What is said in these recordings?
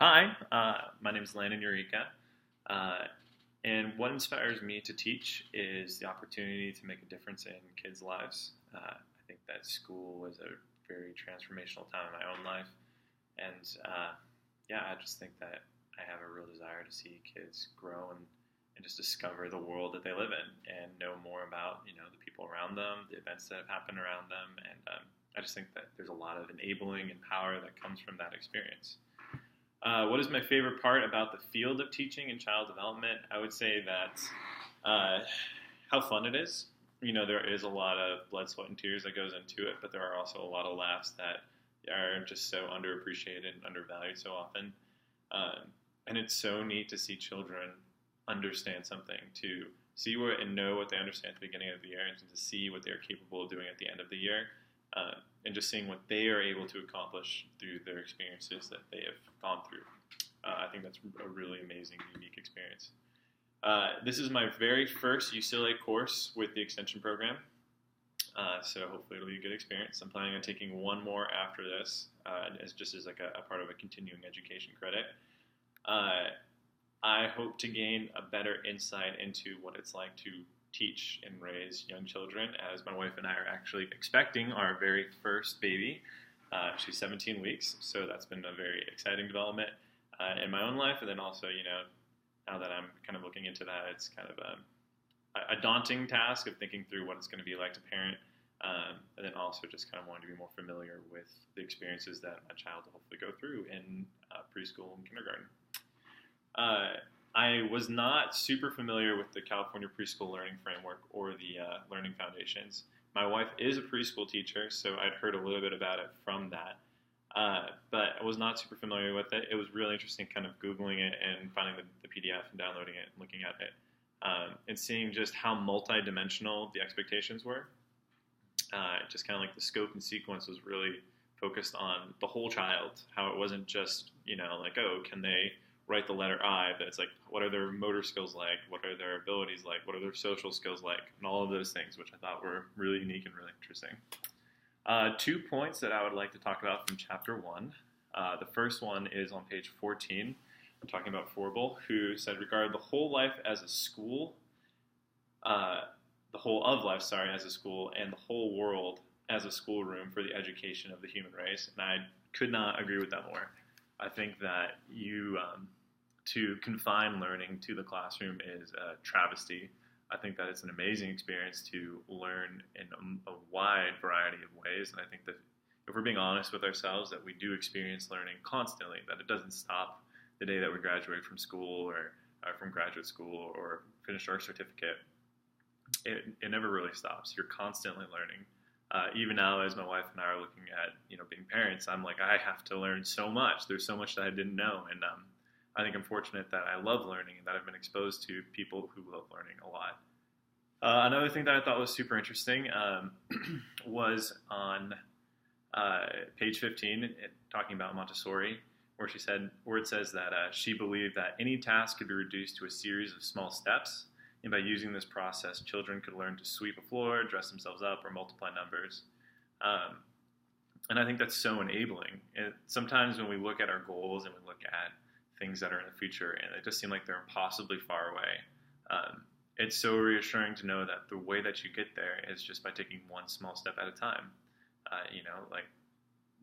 Hi, my name is Landon Eureka, uh, and what inspires me to teach is the opportunity to make a difference in kids' lives. I think that school was a very transformational time in my own life, and yeah, I just think that I have a real desire to see kids grow and just discover the world that they live in and know more about the people around them, the events that have happened around them, and I just think that there's a lot of enabling and power that comes from that experience. What is my favorite part about the field of teaching and child development? I would say that how fun it is. There is a lot of blood, sweat, and tears that goes into it, but there are also a lot of laughs that are just so underappreciated and undervalued so often. And it's so neat to see children understand something, to see what and know what they understand at the beginning of the year, and to see what they're capable of doing at the end of the year. And just seeing what they are able to accomplish through their experiences that they have gone through. I think that's a really amazing, unique experience. This is my very first UCLA course with the extension program, so hopefully it'll be a good experience. I'm planning on taking one more after this, as like a part of a continuing education credit. I hope to gain a better insight into what it's like to teach and raise young children, as my wife and I are actually expecting our very first baby. She's 17 weeks, so that's been a very exciting development in my own life. And then also, now that I'm kind of looking into that, it's kind of a daunting task of thinking through what it's going to be like to parent, and then also just kind of wanting to be more familiar with the experiences that my child will hopefully go through in preschool and kindergarten. I was not super familiar with the California Preschool Learning Framework or the Learning Foundations. My wife is a preschool teacher, so I'd heard a little bit about it from that. But I was not super familiar with it. It was really interesting kind of Googling it and finding the PDF and downloading it and looking at it, and seeing just how multidimensional the expectations were. Just kind of like the scope and sequence was really focused on the whole child, how it wasn't just, like, oh, can they write the letter I, but it's like, what are their motor skills like? What are their abilities like? What are their social skills like? And all of those things, which I thought were really unique and really interesting. 2 points that I would like to talk about from chapter 1. The first one is on page 14. I'm talking about Forble, who said, regard the whole life as a school, the whole of life, as a school, and the whole world as a schoolroom for the education of the human race. And I could not agree with that more. I think that to confine learning to the classroom is a travesty. I think that it's an amazing experience to learn in a wide variety of ways. And I think that if we're being honest with ourselves, that we do experience learning constantly, that it doesn't stop the day that we graduate from school or from graduate school or finish our certificate. It never really stops. You're constantly learning. Even now, as my wife and I are looking at, being parents, I'm like, I have to learn so much. There's so much that I didn't know. And I think I'm fortunate that I love learning and that I've been exposed to people who love learning a lot. Another thing that I thought was super interesting was on page 15, talking about Montessori, where it says that she believed that any task could be reduced to a series of small steps. And by using this process, children could learn to sweep a floor, dress themselves up, or multiply numbers. And I think that's so enabling. And sometimes when we look at our goals and we look at things that are in the future and they just seem like they're impossibly far away, it's so reassuring to know that the way that you get there is just by taking one small step at a time.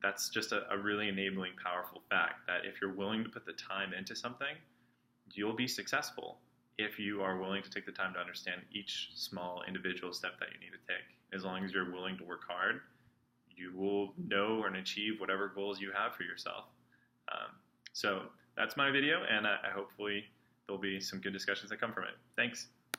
That's just a really enabling, powerful fact that if you're willing to put the time into something, you'll be successful. If you are willing to take the time to understand each small individual step that you need to take. As long as you're willing to work hard, you will know and achieve whatever goals you have for yourself. So that's my video, and hopefully there'll be some good discussions that come from it. Thanks.